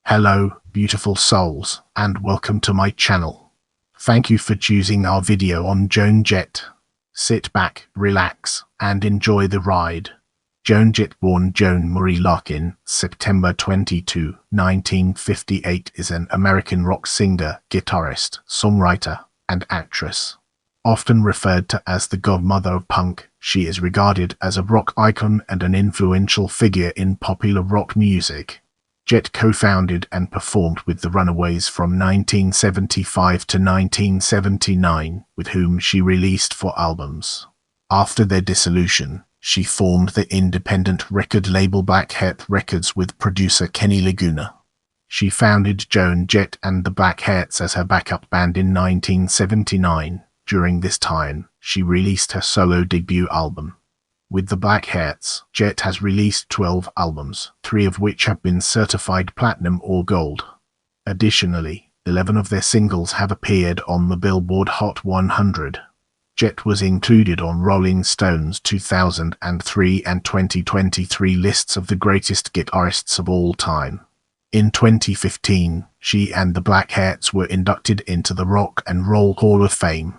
Hello, beautiful souls, and welcome to my channel. Thank you for choosing our video on Joan Jett. Sit back, relax, and enjoy the ride. Joan Jett, born Joan Marie Larkin, September 22, 1958, is an American rock singer, guitarist, songwriter, and actress. Often referred to as the Godmother of Punk, she is regarded as a rock icon and an influential figure in popular rock music. Jett co-founded and performed with the Runaways from 1975 to 1979, with whom she released 4 albums. After their dissolution, she formed the independent record label Blackheart Records with producer Kenny Laguna. She founded Joan Jett and the Blackhearts as her backup band in 1979. During this time, she released her solo debut album. With the Blackhearts, Jett has released 12 albums, 3 of which have been certified platinum or gold. Additionally, 11 of their singles have appeared on the Billboard Hot 100. Jett was included on Rolling Stone's 2003 and 2023 lists of the greatest guitarists of all time. In 2015, she and the Blackhearts were inducted into the Rock and Roll Hall of Fame.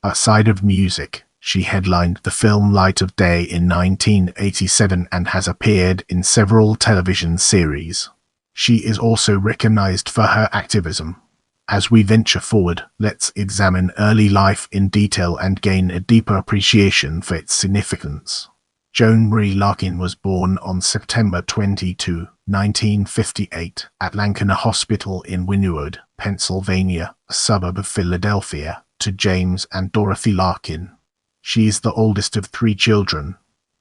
Outside of music, she headlined the film Light of Day in 1987 and has appeared in several television series. She is also recognized for her activism. As we venture forward, let's examine early life in detail and gain a deeper appreciation for its significance. Joan Marie Larkin was born on September 22, 1958, at Lankner Hospital in Wynnewood, Pennsylvania, a suburb of Philadelphia, to James and Dorothy Larkin. She is the oldest of 3 children.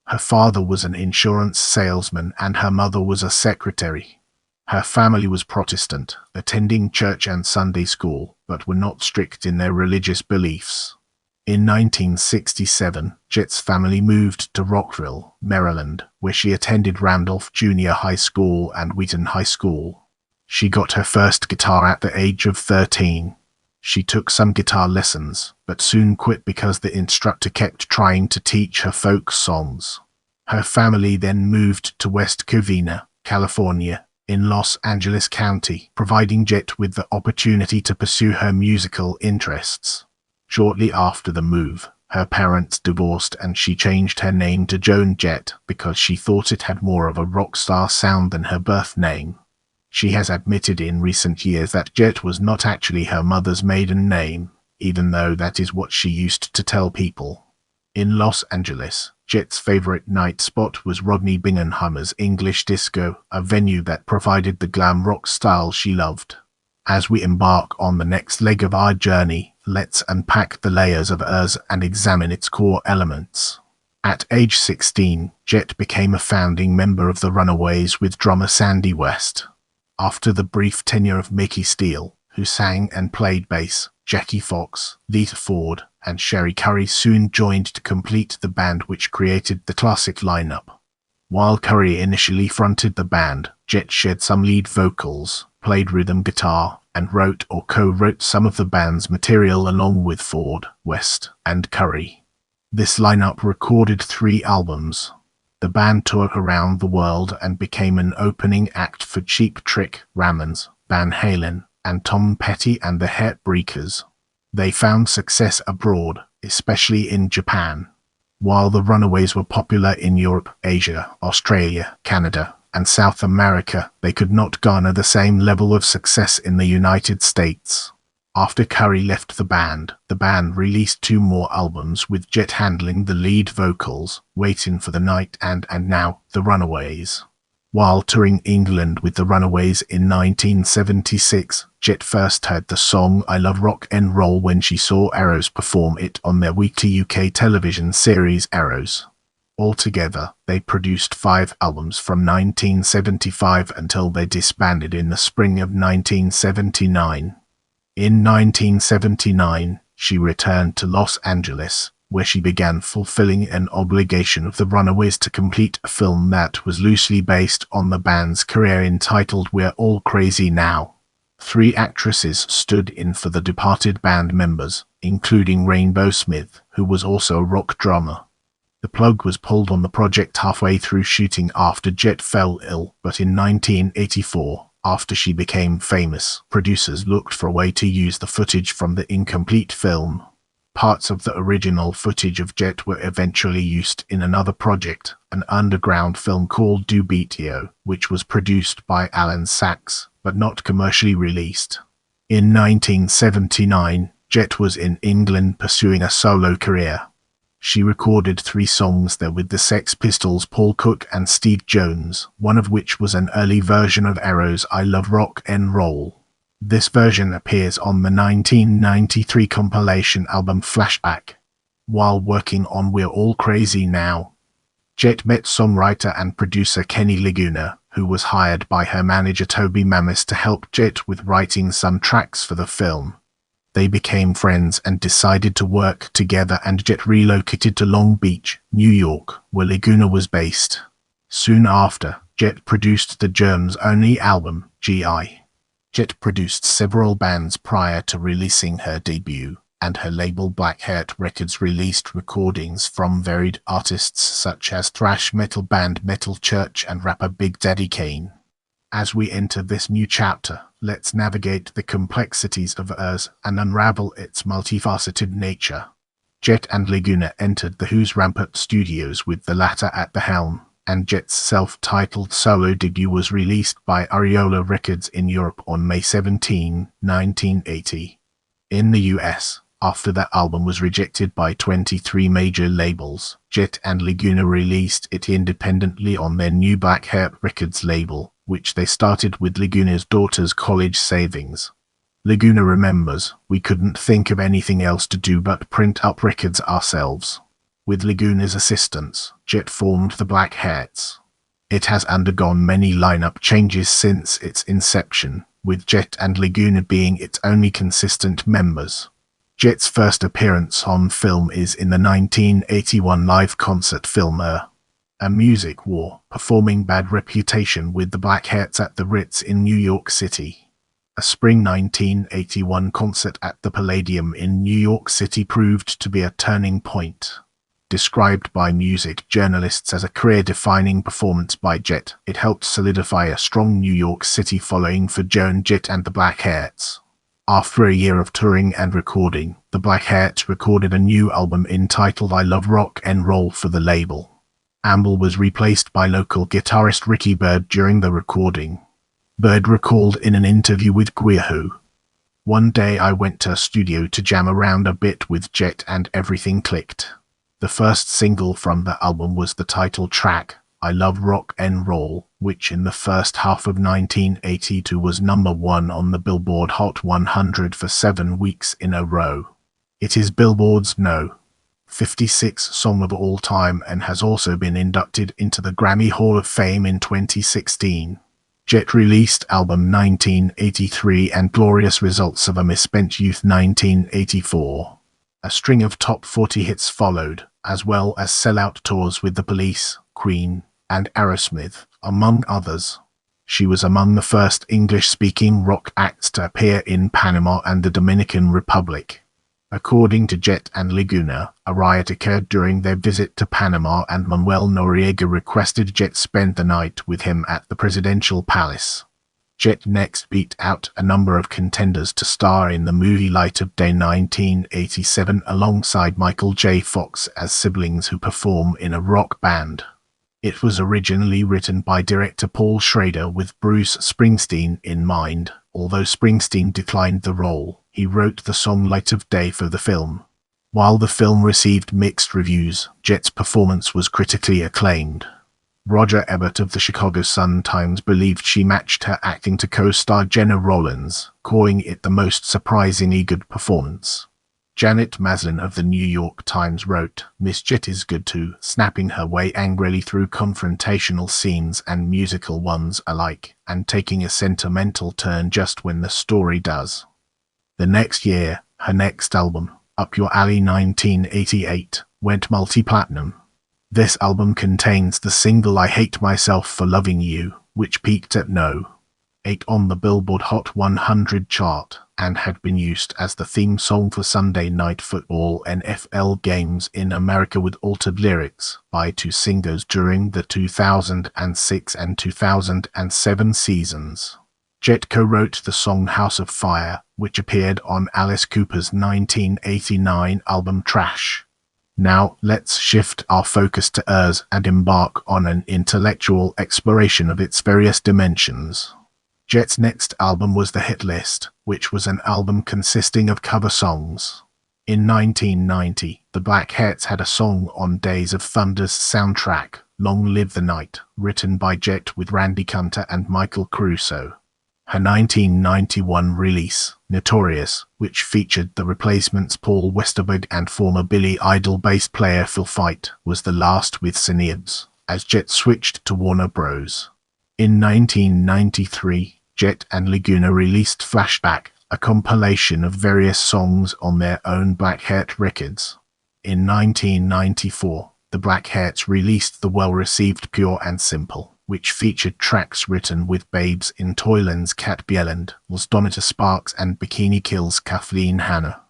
Her father was an insurance salesman and her mother was a secretary. Her family was Protestant, attending church and Sunday school, but were not strict in their religious beliefs. In 1967, Jett's family moved to Rockville, Maryland, where she attended Randolph Junior High School and Wheaton High School. She got her first guitar at the age of 13. She took some guitar lessons, but soon quit because the instructor kept trying to teach her folk songs. Her family then moved to West Covina, California, in Los Angeles County, providing Jett with the opportunity to pursue her musical interests. Shortly after the move, her parents divorced and she changed her name to Joan Jett because she thought it had more of a rock star sound than her birth name. She has admitted in recent years that Jett was not actually her mother's maiden name, even though that is what she used to tell people. In Los Angeles, Jett's favorite night spot was Rodney Bingenheimer's English Disco, a venue that provided the glam rock style she loved. As we embark on the next leg of our journey, let's unpack the layers of hers and examine its core elements. At age 16, Jett became a founding member of the Runaways with drummer Sandy West. After the brief tenure of Mickey Steele, who sang and played bass, Jackie Fox, Lita Ford, and Sherry Curry soon joined to complete the band, which created the classic lineup. While Curry initially fronted the band, Jett shared some lead vocals, played rhythm guitar, and wrote or co-wrote some of the band's material along with Ford, West, and Curry. This lineup recorded 3 albums. The band toured around the world and became an opening act for Cheap Trick, Ramones, Van Halen, and Tom Petty and the Heartbreakers. They found success abroad, especially in Japan. While the Runaways were popular in Europe, Asia, Australia, Canada, and South America, they could not garner the same level of success in the United States. After Curry left the band released 2 more albums with Jett handling the lead vocals, Waitin' for the Night and Now, The Runaways. While touring England with the Runaways in 1976, Jett first heard the song I Love Rock and Roll when she saw Arrows perform it on their weekly UK television series Arrows. Altogether, they produced 5 albums from 1975 until they disbanded in the spring of 1979. In 1979, she returned to Los Angeles, where she began fulfilling an obligation of the Runaways to complete a film that was loosely based on the band's career entitled We're All Crazy Now. 3 actresses stood in for the departed band members, including Rainbow Smith, who was also a rock drummer. The plug was pulled on the project halfway through shooting after Jett fell ill, but in 1984, After she became famous, producers looked for a way to use the footage from the incomplete film. Parts of the original footage of Jett were eventually used in another project, an underground film called Do Beatio, which was produced by Alan Sachs, but not commercially released. In 1979, Jett was in England pursuing a solo career. She recorded 3 songs there with the Sex Pistols, Paul Cook and Steve Jones, one of which was an early version of Arrow's I Love Rock and Roll. This version appears on the 1993 compilation album Flashback. While working on We're All Crazy Now, Jett met songwriter and producer Kenny Laguna, who was hired by her manager Toby Mamis to help Jett with writing some tracks for the film. They became friends and decided to work together, and Jett relocated to Long Beach, New York, where Laguna was based. Soon after, Jett produced the Germs-only album, G.I. Jett produced several bands prior to releasing her debut, and her label Blackheart Records released recordings from varied artists such as thrash metal band Metal Church and rapper Big Daddy Kane. As we enter this new chapter, let's navigate the complexities of hers and unravel its multifaceted nature. Jett and Laguna entered the Who's Rampart Studios with the latter at the helm, and Jett's self-titled solo debut was released by Ariola Records in Europe on May 17, 1980. In the US, after that album was rejected by 23 major labels, Jett and Laguna released it independently on their new Blackheart Records label, which they started with Laguna's daughter's college savings. Laguna remembers, "We couldn't think of anything else to do but print up records ourselves." With Laguna's assistance, Jett formed the Blackhearts. It has undergone many lineup changes since its inception, with Jett and Laguna being its only consistent members. Jett's first appearance on film is in the 1981 live concert film A Music War, performing Bad Reputation with the Blackhearts at the Ritz in New York City. A spring 1981 concert at the Palladium in New York City proved to be a turning point. Described by music journalists as a career-defining performance by Jett, it helped solidify a strong New York City following for Joan Jett and the Blackhearts. After a year of touring and recording, the Blackhearts recorded a new album entitled I Love Rock and Roll for the label. Amble was replaced by local guitarist Ricky Bird during the recording. Bird recalled in an interview with Guitarist, "One day I went to a studio to jam around a bit with Jett and everything clicked." The first single from the album was the title track, I Love Rock and Roll, which in the first half of 1982 was #1 on the Billboard Hot 100 for 7 weeks in a row. It is Billboard's No. 56 song of all time and has also been inducted into the Grammy Hall of Fame in 2016. Jett released album 1983 and Glorious Results of a Misspent Youth 1984. A string of top 40 hits followed, as well as sellout tours with The Police, Queen, and Aerosmith, among others. She was among the first English-speaking rock acts to appear in Panama and the Dominican Republic. According to Jett and Laguna, a riot occurred during their visit to Panama and Manuel Noriega requested Jett spend the night with him at the presidential palace. Jett next beat out a number of contenders to star in the movie Light of Day 1987 alongside Michael J. Fox as siblings who perform in a rock band. It was originally written by director Paul Schrader with Bruce Springsteen in mind. Although Springsteen declined the role, he wrote the song Light of Day for the film. While the film received mixed reviews, Jett's performance was critically acclaimed. Roger Ebert of the Chicago Sun-Times believed she matched her acting to co-star Jenna Rollins, calling it the most surprisingly good performance. Janet Maslin of the New York Times wrote, "Miss Jett is good too, snapping her way angrily through confrontational scenes and musical ones alike, and taking a sentimental turn just when the story does." The next year, her next album, Up Your Alley 1988, went multi-platinum. This album contains the single I Hate Myself for Loving You, which peaked at No. 8 on the Billboard Hot 100 chart, and had been used as the theme song for Sunday Night Football NFL games in America with altered lyrics by 2 singers during the 2006 and 2007 seasons. Jett co-wrote the song House of Fire, which appeared on Alice Cooper's 1989 album Trash. Now, let's shift our focus to Urs and embark on an intellectual exploration of its various dimensions. Jett's next album was The Hit List, which was an album consisting of cover songs. In 1990, the Blackhearts had a song on Days of Thunder's soundtrack, Long Live the Night, written by Jett with Randy Kunter and Michael Caruso. Her 1991 release, Notorious, which featured the Replacements' Paul Westerberg and former Billy Idol bass player Phil Fight, was the last with Syneads, as Jett switched to Warner Bros. In 1993, Jett and Laguna released Flashback, a compilation of various songs on their own Blackheart Records. In 1994, the Blackhearts released the well-received Pure and Simple, which featured tracks written with Babes in Toyland's Kat Bjelland, was Donita Sparks and Bikini Kill's Kathleen Hanna.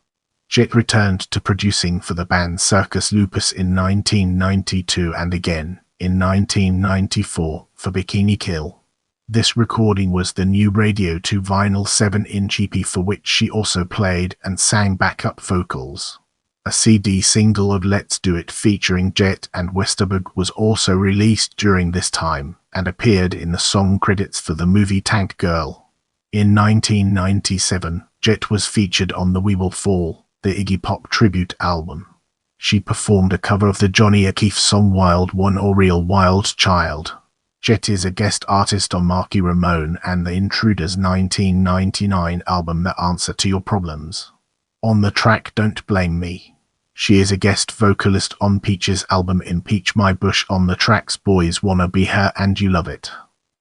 Jett returned to producing for the band Circus Lupus in 1992 and again, in 1994, for Bikini Kill. This recording was the new Radio 2 vinyl 7-inch EP for which she also played and sang backup vocals. A CD single of Let's Do It featuring Jett and Westerberg was also released during this time, and appeared in the song credits for the movie Tank Girl. In 1997, Jett was featured on the We Will Fall, the Iggy Pop tribute album. She performed a cover of the Johnny O'Keefe song Wild One or Real Wild Child. Jett is a guest artist on Marky Ramone and The Intruders' 1999 album The Answer to Your Problems. On the track Don't Blame Me, she is a guest vocalist on Peach's album Impeach My Bush on the tracks Boys Wanna Be Her and You Love It.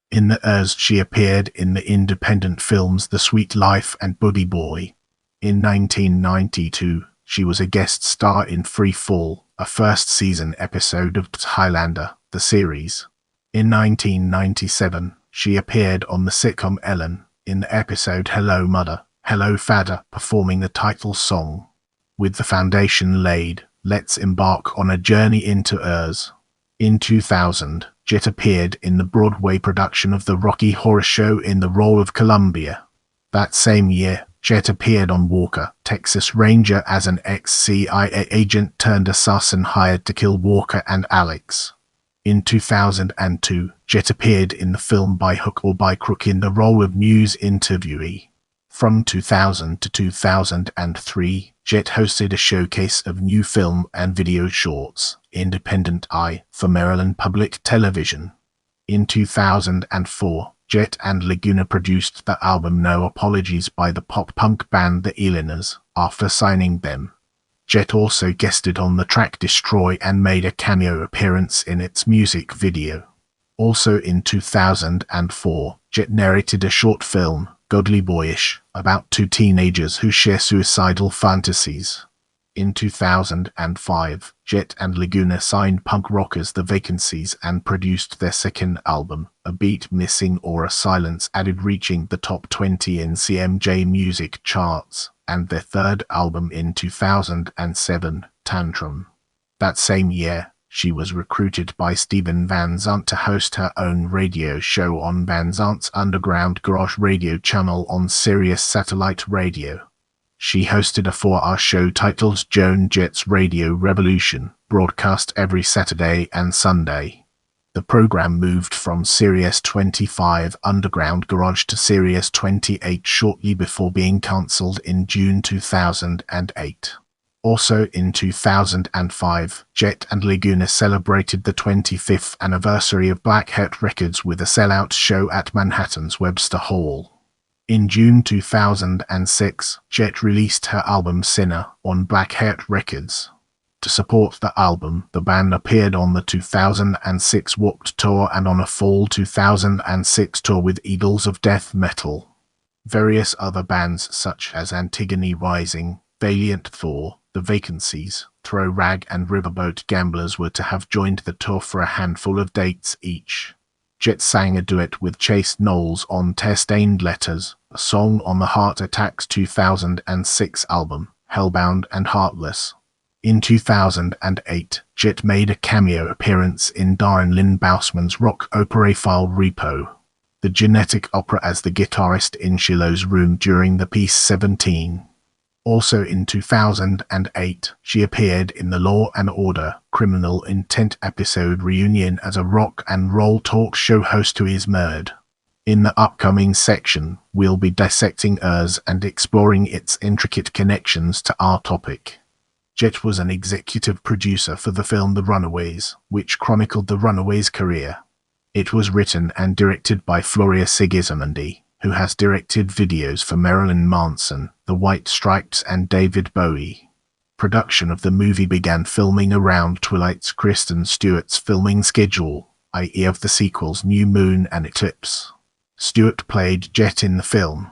In the Urs, she appeared in the independent films The Sweet Life and Buddy Boy. In 1992, she was a guest star in Free Fall, a first-season episode of Highlander, the series. In 1997, she appeared on the sitcom Ellen, in the episode Hello Mother, Hello Fadder, performing the title song. With the foundation laid, let's embark on a journey into Urs. In 2000, Jett appeared in the Broadway production of The Rocky Horror Show in the role of Columbia. That same year, Jett appeared on Walker, Texas Ranger as an ex-CIA agent turned assassin hired to kill Walker and Alex. In 2002, Jett appeared in the film By Hook or By Crook in the role of news interviewee. From 2000 to 2003, Jett hosted a showcase of new film and video shorts, Independent Eye, for Maryland Public Television. In 2004, Jett and Laguna produced the album No Apologies by the pop-punk band The Eliners, after signing them. Jett also guested on the track Destroy and made a cameo appearance in its music video. Also in 2004, Jett narrated a short film, Godly Boyish, about two teenagers who share suicidal fantasies. In 2005, Jett and Laguna signed punk rockers The Vacancies and produced their second album, A Beat Missing or a Silence Added, reaching the top 20 in CMJ music charts, and their third album in 2007, Tantrum. That same year, she was recruited by Steven Van Zandt to host her own radio show on Van Zandt's Underground Garage radio channel on Sirius Satellite Radio. She hosted a 4-hour show titled Joan Jett's Radio Revolution, broadcast every Saturday and Sunday. The program moved from Sirius 25 Underground Garage to Sirius 28 shortly before being cancelled in June 2008. Also in 2005, Jett and Laguna celebrated the 25th anniversary of Blackheart Records with a sellout show at Manhattan's Webster Hall. In June 2006, Jett released her album Sinner on Blackheart Records. To support the album, the band appeared on the 2006 Warped Tour and on a fall 2006 tour with Eagles of Death Metal. Various other bands such as Antigone Rising, Valiant Thor, The Vacancies, Throw Rag and Riverboat Gamblers were to have joined the tour for a handful of dates each. Jett sang a duet with Chase Knowles on Tear-Stained Letters, a song on the Heart Attacks 2006 album, Hellbound and Heartless. In 2008, Jett made a cameo appearance in Darren Lynn Bousman's rock opera file Repo. the genetic opera as the guitarist in Shiloh's room during the piece 17. Also in 2008, she appeared in the Law and Order: Criminal Intent episode Reunion as a rock and roll talk show host who is murdered. In the upcoming section, we'll be dissecting hers and exploring its intricate connections to our topic. Jett was an executive producer for the film The Runaways, which chronicled the Runaways' career. It was written and directed by Floria Sigismondi, who has directed videos for Marilyn Manson, The White Stripes and David Bowie. Production of the movie began filming around Twilight's Kristen Stewart's filming schedule, i.e. of the sequels New Moon and Eclipse. Stewart played Jett in the film.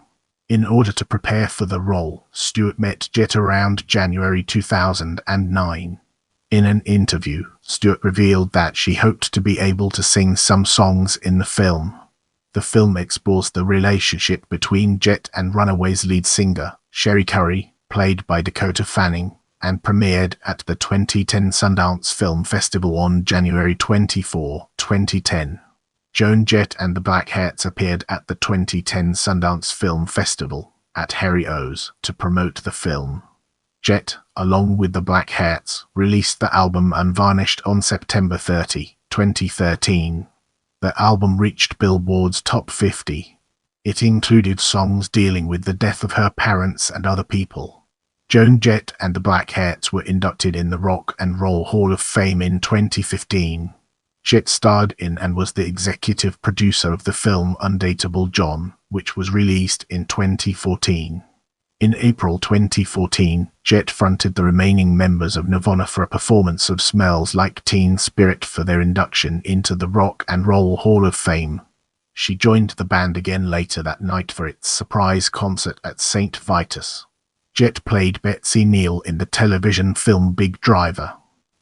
In order to prepare for the role, Stewart met Jett around January 2009. In an interview, Stewart revealed that she hoped to be able to sing some songs in the film. The film explores the relationship between Jett and Runaways lead singer, Sherry Curry, played by Dakota Fanning, and premiered at the 2010 Sundance Film Festival on January 24, 2010. Joan Jett and the Blackhearts appeared at the 2010 Sundance Film Festival at Harry O's to promote the film. Jett, along with the Blackhearts, released the album Unvarnished on September 30, 2013. The album reached Billboard's top 50. It included songs dealing with the death of her parents and other people. Joan Jett and the Blackhearts were inducted in the Rock and Roll Hall of Fame in 2015. Jett starred in and was the executive producer of the film Undateable John, which was released in 2014. In April 2014, Jett fronted the remaining members of Nirvana for a performance of Smells Like Teen Spirit for their induction into the Rock and Roll Hall of Fame. She joined the band again later that night for its surprise concert at St. Vitus. Jett played Betsy Neal in the television film Big Driver.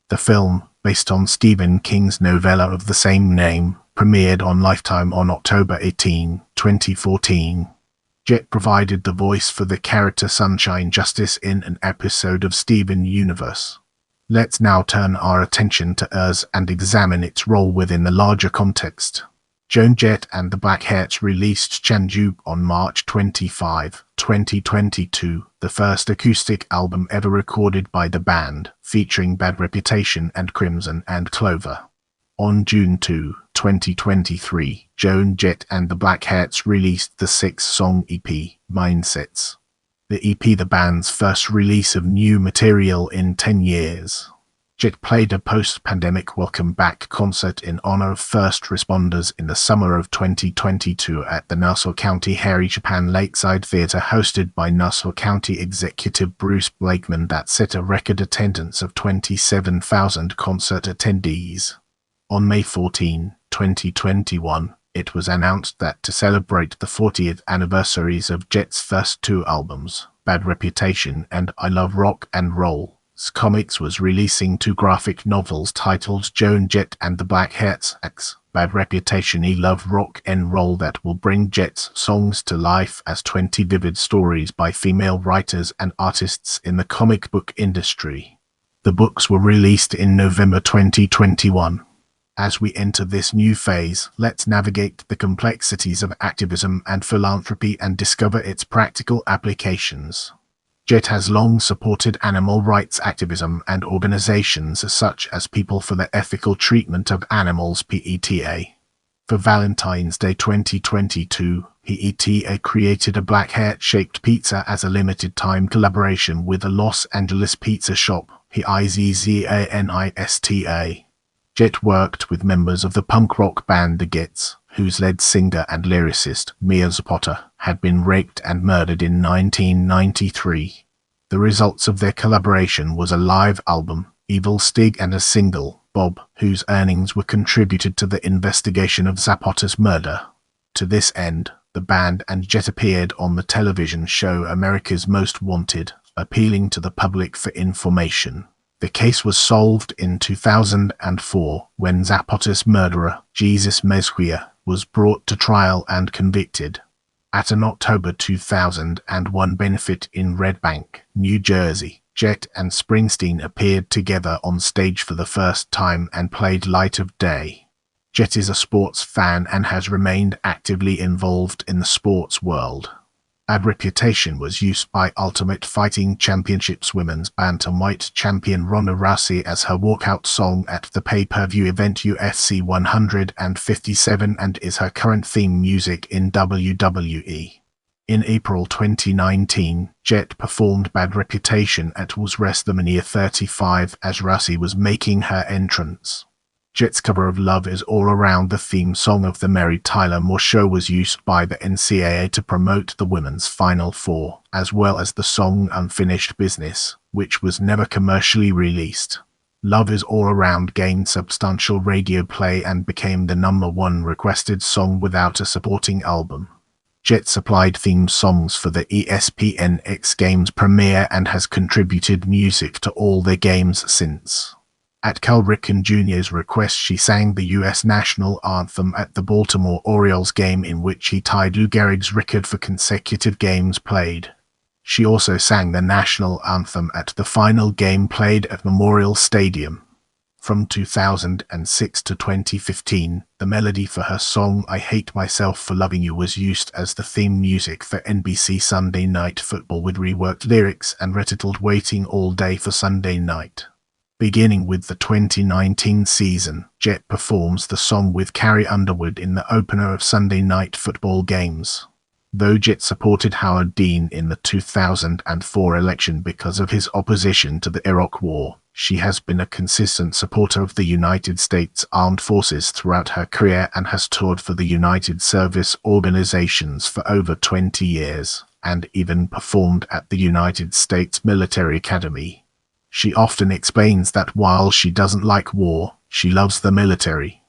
The film, based on Stephen King's novella of the same name, premiered on Lifetime on October 18, 2014. Jett provided the voice for the character Sunshine Justice in an episode of Steven Universe. Let's now turn our attention to hers and examine its role within the larger context. Joan Jett and the Blackhearts released Chanju on March 25, 2022, the first acoustic album ever recorded by the band, featuring Bad Reputation and Crimson and Clover. On June 2, 2023, Joan Jett and the Blackhearts released the 6-song EP, Mindsets. The EP, the band's first release of new material in 10 years. Jett played a post-pandemic welcome back concert in honor of first responders in the summer of 2022 at the Nassau County Harry Chapin Lakeside Theatre, hosted by Nassau County Executive Bruce Blakeman, that set a record attendance of 27,000 concert attendees. On May 14, 2021, it was announced that to celebrate the 40th anniversaries of Jett's first 2 albums, Bad Reputation and I Love Rock and Roll, Comics was releasing 2 graphic novels titled Joan Jett and the Blackhearts X, Bad Reputation, I Love Rock and Roll, that will bring Jett's songs to life as 20 vivid stories by female writers and artists in the comic book industry. The books were released in November 2021. As we enter this new phase, let's navigate the complexities of activism and philanthropy and discover its practical applications. Jett has long supported animal rights activism and organizations such as People for the Ethical Treatment of Animals (PETA). For Valentine's Day 2022, PETA created a Blackheart-shaped pizza as a limited-time collaboration with the Los Angeles pizza shop, PIZZANISTA. Jett worked with members of the punk rock band The Gits, whose lead singer and lyricist, Mia Zapata, had been raped and murdered in 1993. The results of their collaboration was a live album, Evil Stig, and a single, Bob, whose earnings were contributed to the investigation of Zapata's murder. To this end, the band and Jett appeared on the television show America's Most Wanted, appealing to the public for information. The case was solved in 2004 when Zapata's murderer, Jesus Mezquia, was brought to trial and convicted. At an October 2001 benefit in Red Bank, New Jersey, Jett and Springsteen appeared together on stage for the first time and played Light of Day. Jett is a sports fan and has remained actively involved in the sports world. Bad Reputation was used by Ultimate Fighting Championships Women's Bantamweight champion Ronda Rousey as her walkout song at the pay-per-view event UFC 157 and is her current theme music in WWE. In April 2019, Jett performed Bad Reputation at WrestleMania 35 as Rousey was making her entrance. Jett's cover of Love Is All Around, the theme song of the Mary Tyler Moore Show, was used by the NCAA to promote the women's Final Four, as well as the song Unfinished Business, which was never commercially released. Love Is All Around gained substantial radio play and became the #1 requested song without a supporting album. Jett supplied theme songs for the ESPN X Games premiere and has contributed music to all their games since. At Cal Ripken Jr.'s request, she sang the U.S. national anthem at the Baltimore Orioles game, in which he tied Lou Gehrig's record for consecutive games played. She also sang the national anthem at the final game played at Memorial Stadium. From 2006 to 2015, the melody for her song I Hate Myself for Loving You was used as the theme music for NBC Sunday Night Football with reworked lyrics and retitled Waiting All Day for Sunday Night. Beginning with the 2019 season, Jett performs the song with Carrie Underwood in the opener of Sunday Night Football games. Though Jett supported Howard Dean in the 2004 election because of his opposition to the Iraq War, she has been a consistent supporter of the United States Armed Forces throughout her career and has toured for the United Service Organizations for over 20 years, and even performed at the United States Military Academy. She often explains that while she doesn't like war, she loves the military.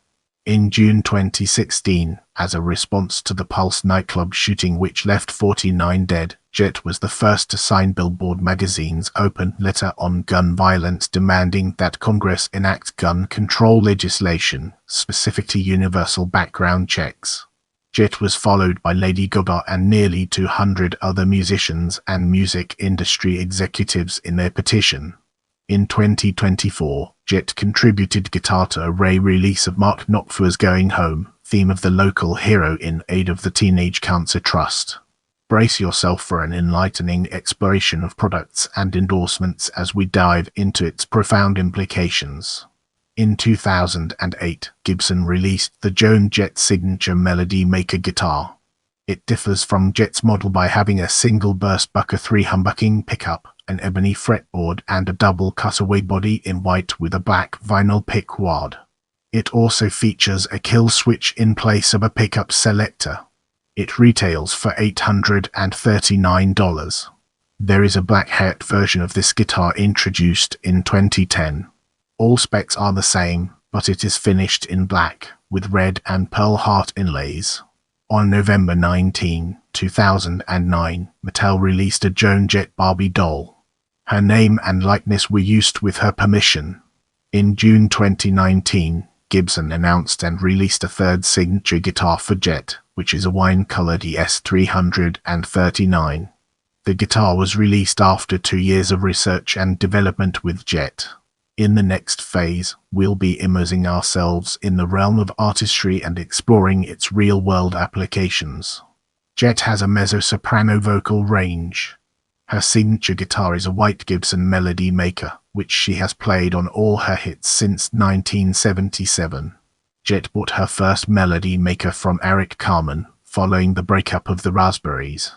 In June 2016, as a response to the Pulse nightclub shooting which left 49 dead, Jett was the first to sign Billboard magazine's open letter on gun violence, demanding that Congress enact gun control legislation specific to universal background checks. Jett was followed by Lady Gaga and nearly 200 other musicians and music industry executives in their petition. In 2024, Jett contributed guitar to a re-release of Mark Knopfler's Going Home, theme of the local hero in aid of the Teenage Cancer Trust. Brace yourself for an enlightening exploration of products and endorsements as we dive into its profound implications. In 2008, Gibson released the Joan Jett signature Melody Maker guitar. It differs from Jett's model by having a single burst Bucker 3 humbucking pickup, an ebony fretboard, and a double cutaway body in white with a black vinyl pick wad. It also features a kill switch in place of a pickup selector. It retails for $839. There is a Blackheart version of this guitar introduced in 2010. All specs are the same, but it is finished in black, with red and pearl heart inlays. On November 19, 2009, Mattel released a Joan Jett Barbie doll. Her name and likeness were used with her permission. In June 2019, Gibson announced and released a third signature guitar for Jett, which is a wine-colored ES-339. The guitar was released after 2 years of research and development with Jett. In the next phase, we'll be immersing ourselves in the realm of artistry and exploring its real-world applications. Jett has a mezzo-soprano vocal range. Her signature guitar is a white Gibson Melody Maker, which she has played on all her hits since 1977. Jett bought her first Melody Maker from Eric Carmen, following the breakup of the Raspberries.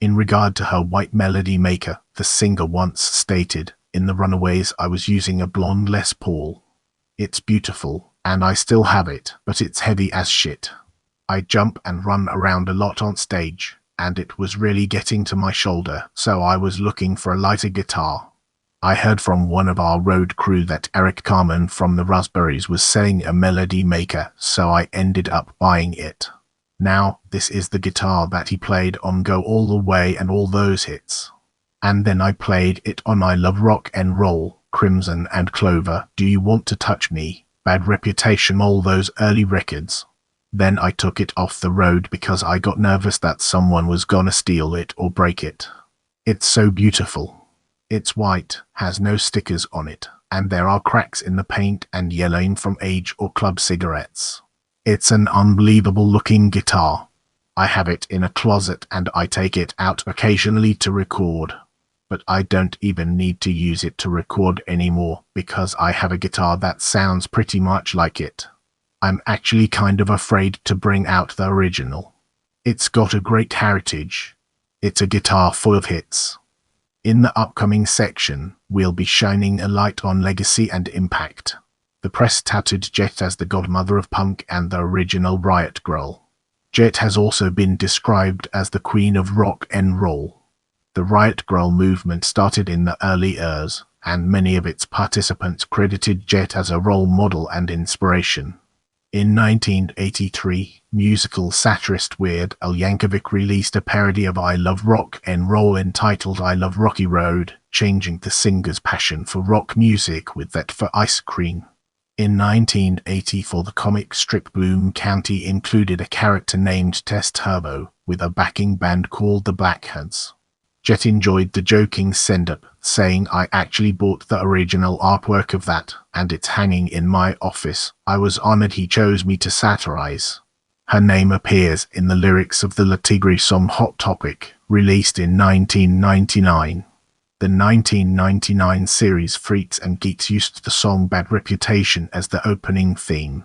In regard to her white Melody Maker, the singer once stated, "In the Runaways I was using a blonde Les Paul. It's beautiful, and I still have it, but it's heavy as shit. I jump and run around a lot on stage, and it was really getting to my shoulder, so I was looking for a lighter guitar. I heard from one of our road crew that Eric Carmen from the Raspberries was selling a Melody Maker, so I ended up buying it. Now, this is the guitar that he played on Go All the Way and all those hits. And then I played it on I Love Rock and Roll, Crimson and Clover, Do You Want to Touch Me, Bad Reputation, all those early records. Then I took it off the road because I got nervous that someone was gonna steal it or break it. It's so beautiful. It's white, has no stickers on it, and there are cracks in the paint and yellowing from age or club cigarettes. It's an unbelievable looking guitar. I have it in a closet and I take it out occasionally to record. But I don't even need to use it to record anymore because I have a guitar that sounds pretty much like it. I'm actually kind of afraid to bring out the original. It's got a great heritage. It's a guitar full of hits. In the upcoming section, we'll be shining a light on legacy and impact. The press touted Jett as the godmother of punk and the original riot girl. Jett has also been described as the queen of rock and roll. The riot girl movement started in the early years, and many of its participants credited Jett as a role model and inspiration. In 1983, musical satirist Weird Al Yankovic released a parody of I Love Rock and Roll entitled I Love Rocky Road, changing the singer's passion for rock music with that for ice cream. In 1984, the comic strip Bloom County included a character named Tess Turbo, with a backing band called the Blackhearts. Jett enjoyed the joking send-up, saying, "I actually bought the original artwork of that, and it's hanging in my office. I was honored he chose me to satirize." Her name appears in the lyrics of the Le Tigre song Hot Topic, released in 1999. The 1999 series Freaks and Geeks used the song Bad Reputation as the opening theme.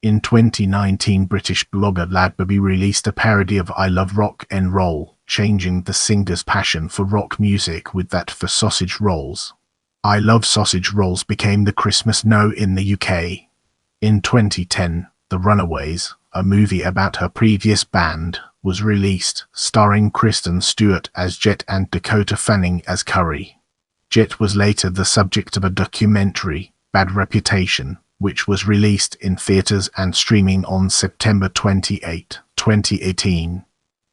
In 2019, British blogger Ladbaby released a parody of I Love Rock and Roll, changing the singer's passion for rock music with that for sausage rolls. I Love Sausage Rolls became the Christmas No in the UK. In 2010, The Runaways, a movie about her previous band, was released, starring Kristen Stewart as Jett and Dakota Fanning as Curry. Jett was later the subject of a documentary, Bad Reputation, which was released in theaters and streaming on September 28, 2018.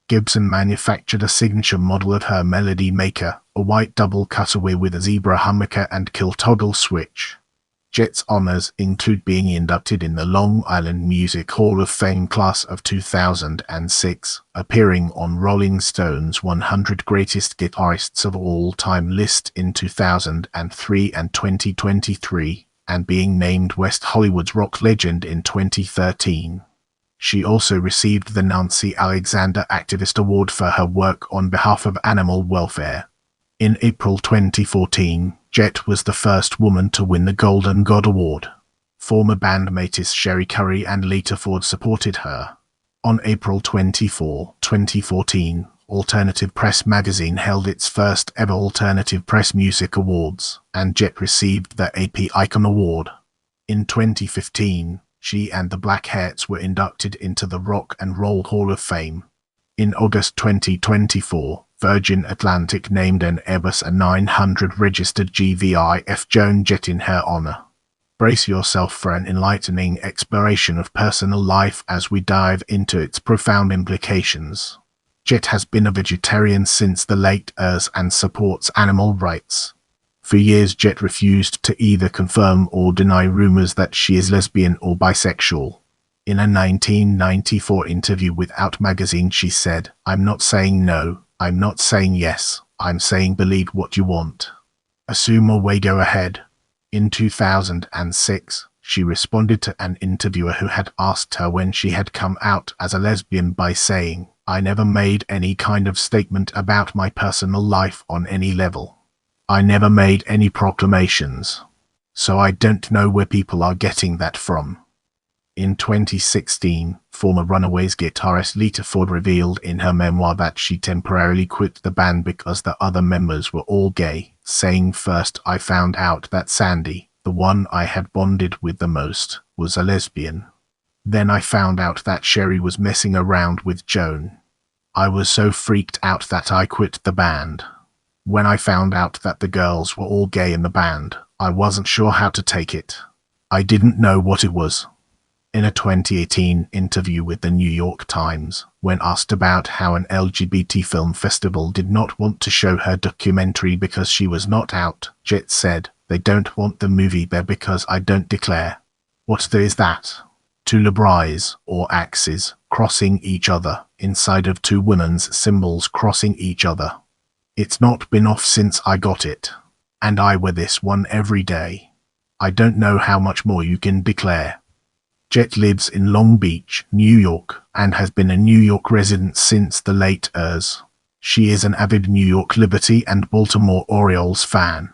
Gibson manufactured a signature model of her Melody Maker, a white double cutaway with a zebra humbucker and kill toggle switch. Jett's honors include being inducted in the Long Island Music Hall of Fame class of 2006, appearing on Rolling Stone's 100 Greatest Guitarists of All Time list in 2003 and 2023, and being named West Hollywood's Rock Legend in 2013. She also received the Nancy Alexander Activist Award for her work on behalf of animal welfare. In April 2014, Jett was the first woman to win the Golden God Award. Former bandmates Sherry Curry and Lita Ford supported her. On April 24, 2014, Alternative Press magazine held its first ever Alternative Press Music Awards, and Jett received the AP Icon Award. In 2015, she and the Blackhearts were inducted into the Rock and Roll Hall of Fame. In August 2024, Virgin Atlantic named an Airbus A900 registered GVIF Joan Jett in her honor. Brace yourself for an enlightening exploration of personal life as we dive into its profound implications. Jett has been a vegetarian since the late years and supports animal rights. For years, Jett refused to either confirm or deny rumors that she is lesbian or bisexual. In a 1994 interview with Out magazine, she said, "I'm not saying no, I'm not saying yes, I'm saying believe what you want. Assume or go ahead." In 2006, she responded to an interviewer who had asked her when she had come out as a lesbian by saying, "I never made any kind of statement about my personal life on any level. I never made any proclamations. So I don't know where people are getting that from." In 2016, former Runaways guitarist Lita Ford revealed in her memoir that she temporarily quit the band because the other members were all gay, saying, "First I found out that Sandy, the one I had bonded with the most, was a lesbian. Then I found out that Sherry was messing around with Joan. I was so freaked out that I quit the band. When I found out that the girls were all gay in the band, I wasn't sure how to take it. I didn't know what it was." In a 2018 interview with the New York Times, when asked about how an LGBT film festival did not want to show her documentary because she was not out, Jett said, "They don't want the movie there because I don't declare. What there is that? Two libris, or axes, crossing each other, inside of two women's symbols crossing each other. It's not been off since I got it. And I wear this one every day. I don't know how much more you can declare." Jett lives in Long Beach, New York, and has been a New York resident since the late years. She is an avid New York Liberty and Baltimore Orioles fan.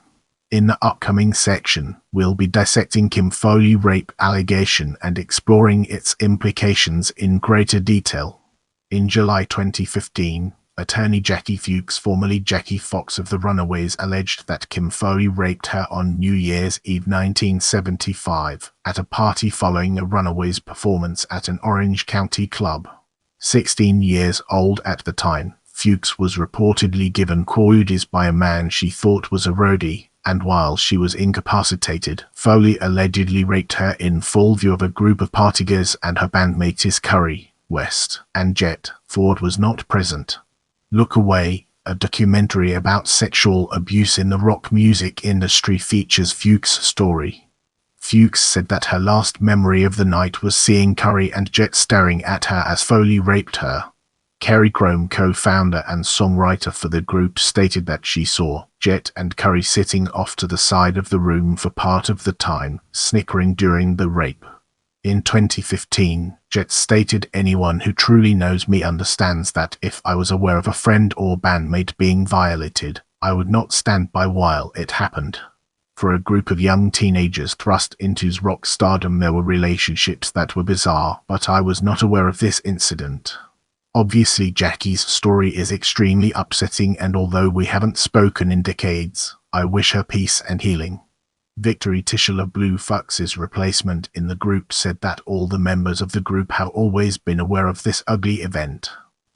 In the upcoming section, we'll be dissecting Kim Foley rape allegation and exploring its implications in greater detail. In July 2015, attorney Jackie Fuchs, formerly Jackie Fox of the Runaways, alleged that Kim Foley raped her on New Year's Eve 1975 at a party following a Runaways performance at an Orange County club. 16 years old at the time, Fuchs was reportedly given coordinates by a man she thought was a roadie, and while she was incapacitated, Foley allegedly raped her in full view of a group of partygoers and her bandmates Curry, West, and Jett. Ford was not present. Look Away, a documentary about sexual abuse in the rock music industry, features Fuchs' story. Fuchs said that her last memory of the night was seeing Curry and Jett staring at her as Foley raped her. Kerry Chrome, co-founder and songwriter for the group, stated that she saw Jett and Curry sitting off to the side of the room for part of the time, snickering during the rape. In 2015, Jett stated, "Anyone who truly knows me understands that if I was aware of a friend or bandmate being violated, I would not stand by while it happened." For a group of young teenagers thrust into rock stardom, there were relationships that were bizarre, but I was not aware of this incident. Obviously, Jackie's story is extremely upsetting, and although we haven't spoken in decades, I wish her peace and healing. Victory Tishula, Blue Fox's replacement in the group, said that all the members of the group have always been aware of this ugly event.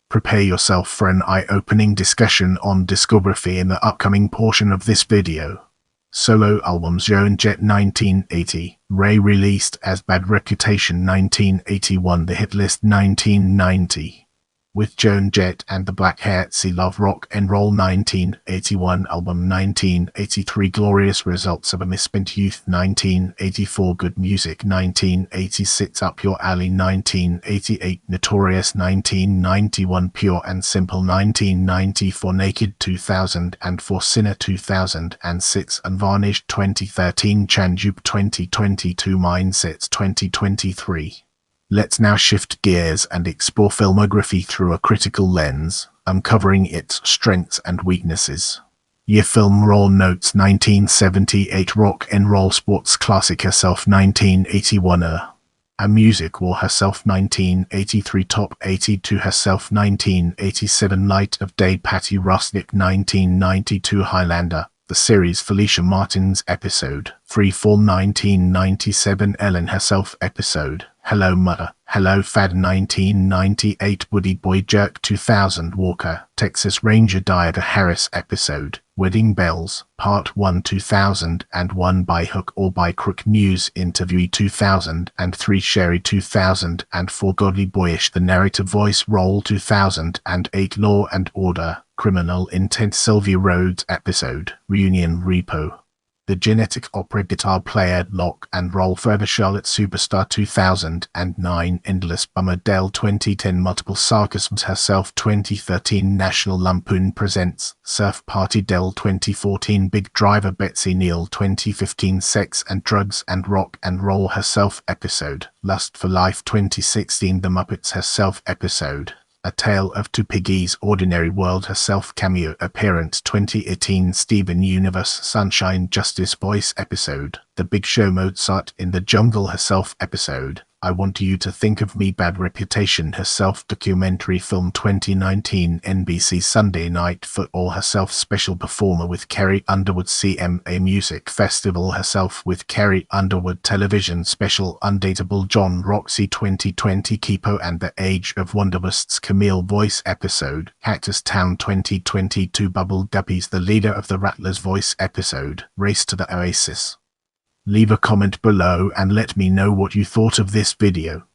Prepare yourself for an eye-opening discussion on discography in the upcoming portion of this video. Solo albums: Joan Jett 1980, Ray released as Bad Reputation 1981, The Hit List 1990. With Joan Jett and the Blackhearts, Love Rock and Roll 1981 album, 1983 Glorious Results of a Misspent Youth 1984 Good Music 1986 Up Your Alley 1988 Notorious 1991 Pure and Simple 1994 Naked 2004 Sinner 2006 Unvarnished 2013 Chanjub 2022 Mindsets 2023. Let's now shift gears and explore filmography through a critical lens, uncovering its strengths and weaknesses. Year: Film Roll Notes 1978 Rock and Roll Sports Classic Herself 1981 A Music War Herself 1983 Top 82 Herself 1987 Light of Day Patty Rusnick 1992 Highlander The Series Felicia Martin's Episode Freeform 1997 Ellen Herself Episode Hello Mother, Hello Fad 1998 Woody Boy Jerk 2000 Walker, Texas Ranger Diana Harris Episode Wedding Bells, Part 1 2001 By Hook or By Crook News Interviewee 2003 Sherry 2004 Godly Boyish The Narrative Voice Roll 2008 Law and Order, Criminal Intent Sylvia Rhodes Episode Reunion Repo The Genetic Opera Guitar Player Lock and Roll Further Charlotte Superstar 2009 Endless Bummer Dell 2010 Multiple Sarcasms Herself 2013 National Lampoon Presents Surf Party Dell 2014 Big Driver Betsy Neal 2015 Sex and Drugs and Rock and Roll Herself Episode Lust for Life 2016 The Muppets Herself Episode A Tale of Two Piggies Ordinary World Herself Cameo Appearance 2018 Steven Universe Sunshine Justice Voice Episode The Big Show Mozart in the Jungle Herself Episode I Want You to Think of Me Bad Reputation Herself Documentary Film 2019 NBC Sunday Night Football Herself Special Performer with Carrie Underwood CMA Music Festival Herself with Carrie Underwood Television Special Undateable John Roxy 2020 Kipo and the Age of Wonderlust's Camille Voice Episode Cactus Town 2022 Bubble Guppies The Leader of the Rattlers Voice Episode Race to the Oasis. Leave a comment below and let me know what you thought of this video.